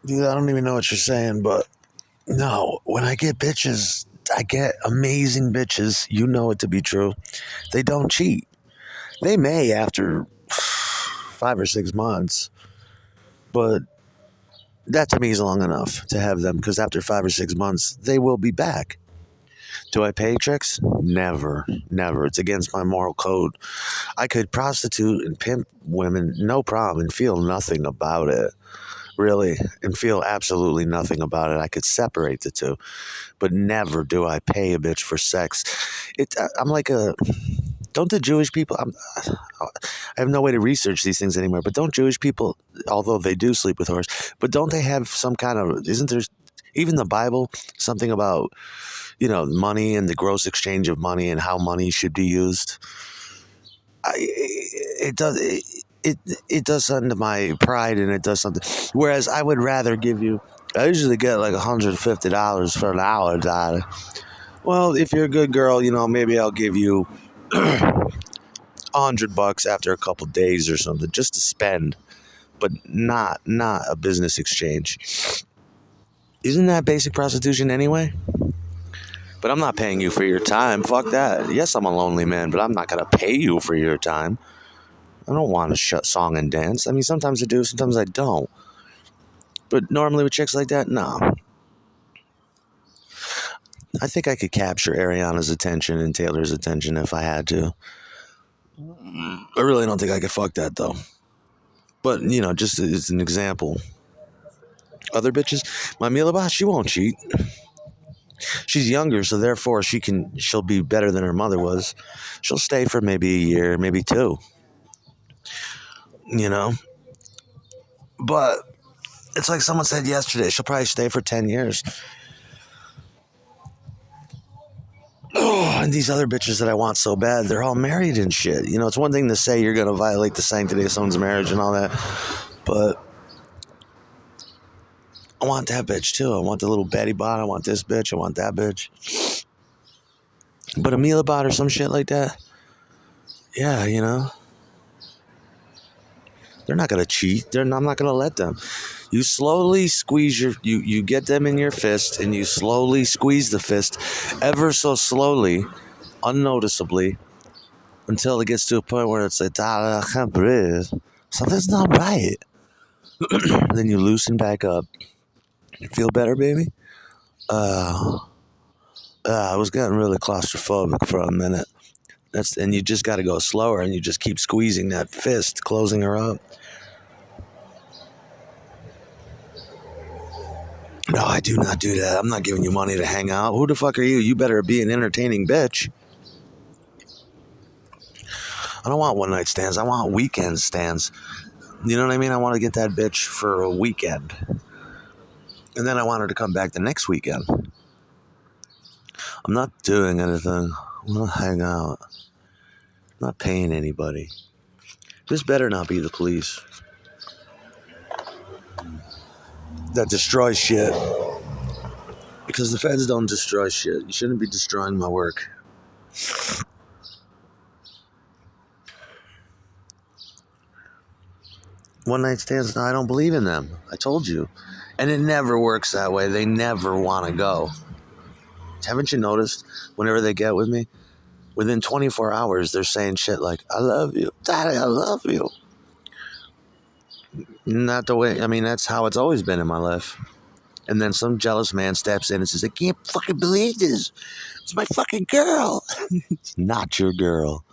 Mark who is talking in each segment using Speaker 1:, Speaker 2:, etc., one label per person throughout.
Speaker 1: Dude, I don't even know what you're saying, but no, when I get bitches, I get amazing bitches. You know it to be true. They don't cheat. They may after 5 or 6 months, but that to me is long enough to have them because after 5 or 6 months, they will be back. Do I pay tricks? Never, never. It's against my moral code. I could prostitute and pimp women, no problem, and feel nothing about it. Really, and feel absolutely nothing about it. I could separate the two, but never do I pay a bitch for sex. I'm like a. Don't the Jewish people? I have no way to research these things anymore. But don't Jewish people, although they do sleep with whores, but don't they have some kind of? Isn't there even the Bible something about money and the gross exchange of money and how money should be used? It does. It does something to my pride, and it does something. Whereas I would rather give you. I usually get like $150 for an hour, Dad. Well, if you're a good girl, maybe I'll give you $100 after a couple days or something, just to spend, but not a business exchange. Isn't that basic prostitution anyway? But I'm not paying you for your time. Fuck that. Yes, I'm a lonely man, but I'm not gonna pay you for your time. I don't want to shut song and dance. I mean, sometimes I do, sometimes I don't. But normally with chicks like that, no. I think I could capture Ariana's attention and Taylor's attention if I had to. I really don't think I could fuck that though. But just as an example, other bitches, my Mila, she won't cheat. She's younger, so therefore she'll be better than her mother was. She'll stay for maybe a year, maybe two. You know, but it's like someone said yesterday. She'll probably stay for 10 years. Oh, and these other bitches that I want so bad, they're all married and shit. It's one thing to say you're going to violate the sanctity of someone's marriage and all that, but I want that bitch too. I want the little Betty bot. I want this bitch. I want that bitch. But a Mila bot or some shit like that, yeah, they're not going to cheat. I'm not going to let them. You slowly squeeze you get them in your fist and you slowly squeeze the fist ever so slowly, unnoticeably, until it gets to a point where it's like, I can't breathe. Something's not right. Then you loosen back up. You feel better, baby? I was getting really claustrophobic for a minute. And you just got to go slower and you just keep squeezing that fist, closing her up. No, I do not do that. I'm not giving you money to hang out. Who the fuck are you? You better be an entertaining bitch. I don't want one night stands. I want weekend stands. You know what I mean? I want to get that bitch for a weekend. And then I want her to come back the next weekend. I'm not doing anything. I'm not hang out. I'm not paying anybody. This better not be the police. That destroys shit. Because the feds don't destroy shit. You shouldn't be destroying my work. One night stands, no, I don't believe in them. I told you. And it never works that way. They never want to go. Haven't you noticed whenever they get with me, within 24 hours, they're saying shit like, I love you. Daddy, I love you. Not the way, that's how it's always been in my life. And then some jealous man steps in and says, I can't fucking believe this. It's my fucking girl. It's not your girl.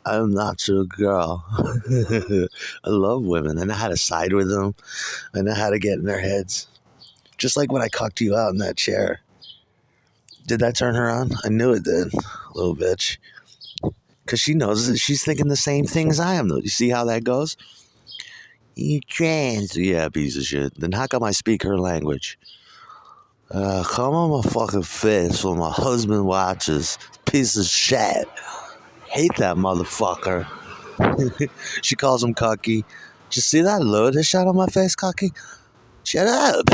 Speaker 1: I'm not your girl. I love women. I know how to side with them. I know how to get in their heads. Just like when I cucked you out in that chair. Did that turn her on? I knew it did, little bitch. Because she knows that she's thinking the same thing as I am, though. You see how that goes? You trans. Yeah, piece of shit. Then how come I speak her language? Come on my fucking face when my husband watches. Piece of shit. Hate that motherfucker. She calls him cocky. Did you see that load that shot on my face, cocky? Shut up.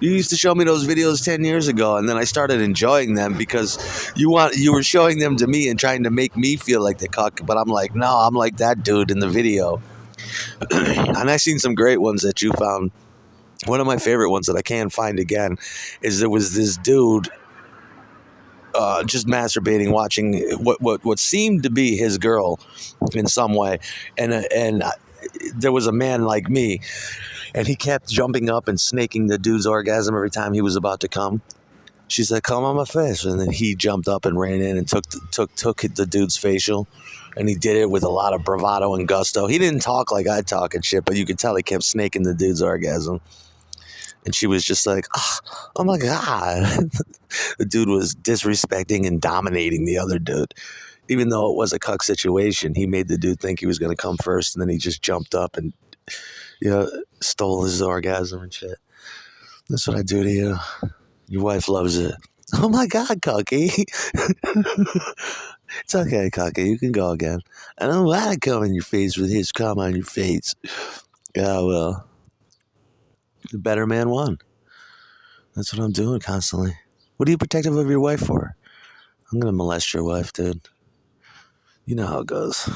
Speaker 1: You used to show me those videos 10 years ago, and then I started enjoying them because you were showing them to me and trying to make me feel like the cuck. But I'm like, no, I'm like that dude in the video. And I seen some great ones that you found. One of my favorite ones that I can't find again is there was this dude just masturbating, watching what seemed to be his girl in some way, and there was a man like me, and he kept jumping up and snaking the dude's orgasm every time he was about to come. She said, "Come on my face," and then he jumped up and ran in and took the dude's facial, and he did it with a lot of bravado and gusto. He didn't talk like I talk and shit, but you could tell he kept snaking the dude's orgasm. And she was just like, oh my God. The dude was disrespecting and dominating the other dude. Even though it was a cuck situation, he made the dude think he was going to come first, and then he just jumped up and stole his orgasm and shit. That's what I do to you. Your wife loves it. Oh my God, Cucky. It's okay, Cucky. You can go again. I don't want to come in your face with his cum on your face. Yeah, well, the better man won. That's what I'm doing constantly. What are you protective of your wife for? I'm going to molest your wife, dude. You know how it goes. I'm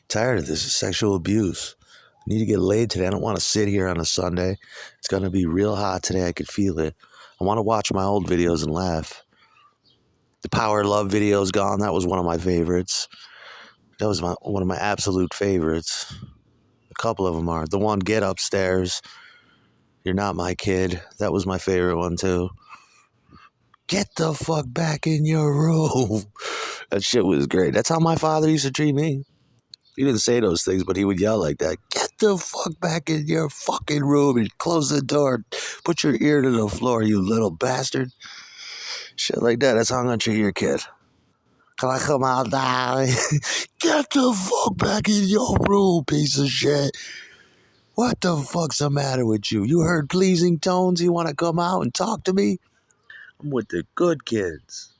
Speaker 1: tired of this sexual abuse. I need to get laid today. I don't want to sit here on a Sunday. It's going to be real hot today. I could feel it. I want to watch my old videos and laugh. The Power of Love video is gone. That was one of my favorites. That was one of my absolute favorites. A couple of them are. The one, Get Upstairs. You're Not My Kid. That was my favorite one, too. Get the fuck back in your room. That shit was great. That's how my father used to treat me. He didn't say those things, but he would yell like that. Get the fuck back in your fucking room and close the door. Put your ear to the floor, you little bastard. Shit like that. That's how I'm going to treat your kid. Can I come out now? Get the fuck back in your room, piece of shit. What the fuck's the matter with you? You heard pleasing tones? You want to come out and talk to me? I'm with the good kids.